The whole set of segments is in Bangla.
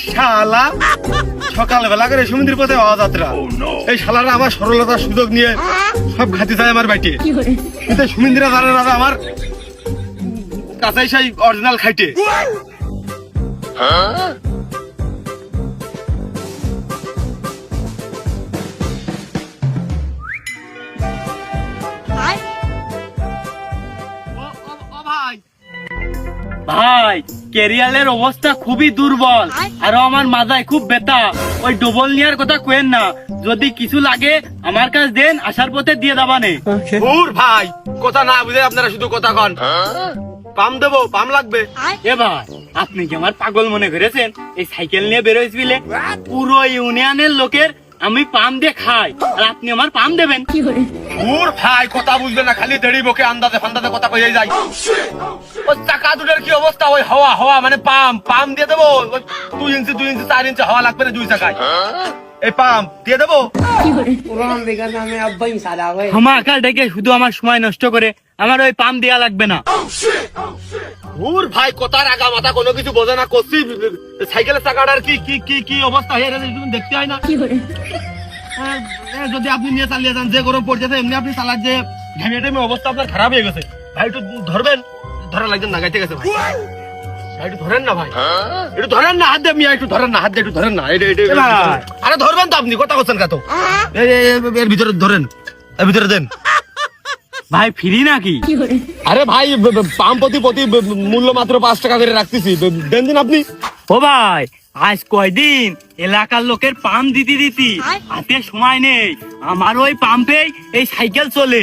শালা সকালবেলা করে সমুদ্রের পথে হওয়া যাত্রা, এই শালারা আমার সরলতার সুযোগ নিয়ে সব খাতে যায় আমার বাড়িতে। কিন্তু সমুদ্রে জানে না আমার কাঁচাই সেই অরিজিনাল খাইটে। ভাই ক্যারিয়ারের অবস্থা খুবই দুর্বল, আর আমার মাথায় খুব ব্যথা। ওই ডবল নেওয়ার কথা কেন না, যদি কিছু লাগে আমার কাছে দেন, আসার পথে দিয়ে দাবানে। ভাই কথা না বুঝে আপনারা শুধু কথা কন। পাম দেবো, পাম লাগবে। এ ভাই আপনি কি আমার পাগল মনে করেছেন? এই সাইকেল নিয়ে বেরোইছিলে, পুরো ইউনিয়নের লোকের আমি পাম দিয়ে খাই, আর আপনি আমার পাম দেবেন? ভাই কথা বুঝবে না, খালি দেড়ি বকে আন্দাজে ফান্দাজে কথা কইয়ে যায়। ওই চাকা দুটোর কি অবস্থা? ওই হাওয়া হাওয়া মানে পাম দিয়ে দেবো। 2 ইঞ্চি 4 ইঞ্চি হাওয়া লাগবে না 2 চাকায়। এই পাম দিয়ে দেবো। আমাকে ডেকে শুধু আমার সময় নষ্ট করে, আমার ওই পাম দেয়া লাগবে না। ভাই কথার আগা মাথা কোনো কিছু বোঝে না। করছি সাইকেলের চাকাটার কি কি কি কি অবস্থা হয়ে গেছে দেখতে হয় না? যদি আপনি নিয়ে চালিয়ে যান, যে গরম পড়ছে এমনি আপনি চালার, যে ঘেমে টেমে অবস্থা আপনার খারাপ হয়ে গেছে। ভাই একটু ধরবেন, ধরা লাগছে না, গাইতে গেছে ভাই। একটু ধরেন না ভাই, একটু ধরেন না, হাত দিয়ে মিয়া একটু ধরেন না, হাত দিয়ে একটু ধরেন না। আরে ধরবেন তো, আপনি কথা বলছেন কত? এর ভিতরে ধরেন, এর ভিতরে দেন। ভাই ফ্রি নাকি? আরে ভাই পাম প্রতি মূল্য মাত্র 5 টাকা করে রাখতেছি, দেন দিন আপনি। ও ভাই আজ কয়দিন এলাকার লোকের পাম দিতি হাতে সময় নেই, আমার ওই পাম্পে এই সাইকেল চলে।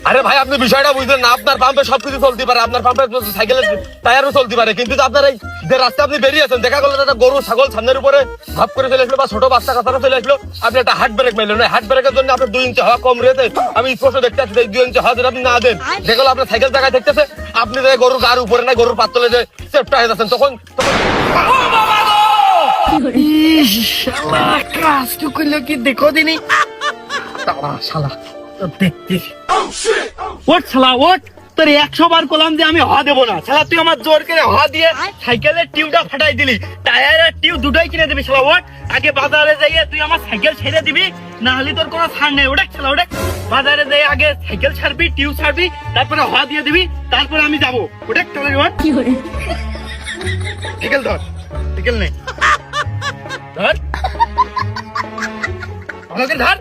আরে ভাই আপনি বিষয়টা বুঝলেন না, আপনার পাম্পে সবকিছু চলতে পারে, আপনার পাম্পে সাইকেলের টায়ারও চলতে পারে, কিন্তু আপনার এই যে রাস্তা আপনি বেরিয়েছেন, দেখা গেল একটা গরু ছাগল সামনের উপরে ভাব করে চলে আসলো, বা ছোট বাচ্চা কাছানো চলে আসলো, আপনি একটা হার্ট ব্রেক মারলেন। হার্ট ব্রেকের জন্য আপনার 2 ইঞ্চি হওয়া কম রয়েছে। আমি স্পষ্ট দেখতে পাচ্ছি 2 ইঞ্চি হওয়া যদি আপনি না দেন, যেগুলো আপনার সাইকেল জায়গায় দেখতেছে, আপনি যে গরুর গার উপরে না গরুর পাতলে যে সেফটা হয়ে যাচ্ছেন, তখন কি দেখো দিনি তোর 100 বার কলাম যে আমি হওয়া দেবো না, শালা তুই আমার জোর করে হওয়া দিয়ে সাইকেলের টিউবটা ফাটাই দিলি, টায়ারের টিউব দুটোই কিনে দিবি। শালা ওট, আগে বাজারে যাইয়ে তুই আমার সাইকেল ছেড়ে দিবি, না হলে তোর কোনো ছাড় নেই। ওটা শালা ওটা বাজারে যাই, আগে সাইকেল ছাড়বি, টিউব ছাড়বি, তারপরে হওয়া দিয়ে দিবি, তারপরে আমি যাবো। ওটা সাইকেল ধর, সাইকেল নেই ধর, আমাকে ধর।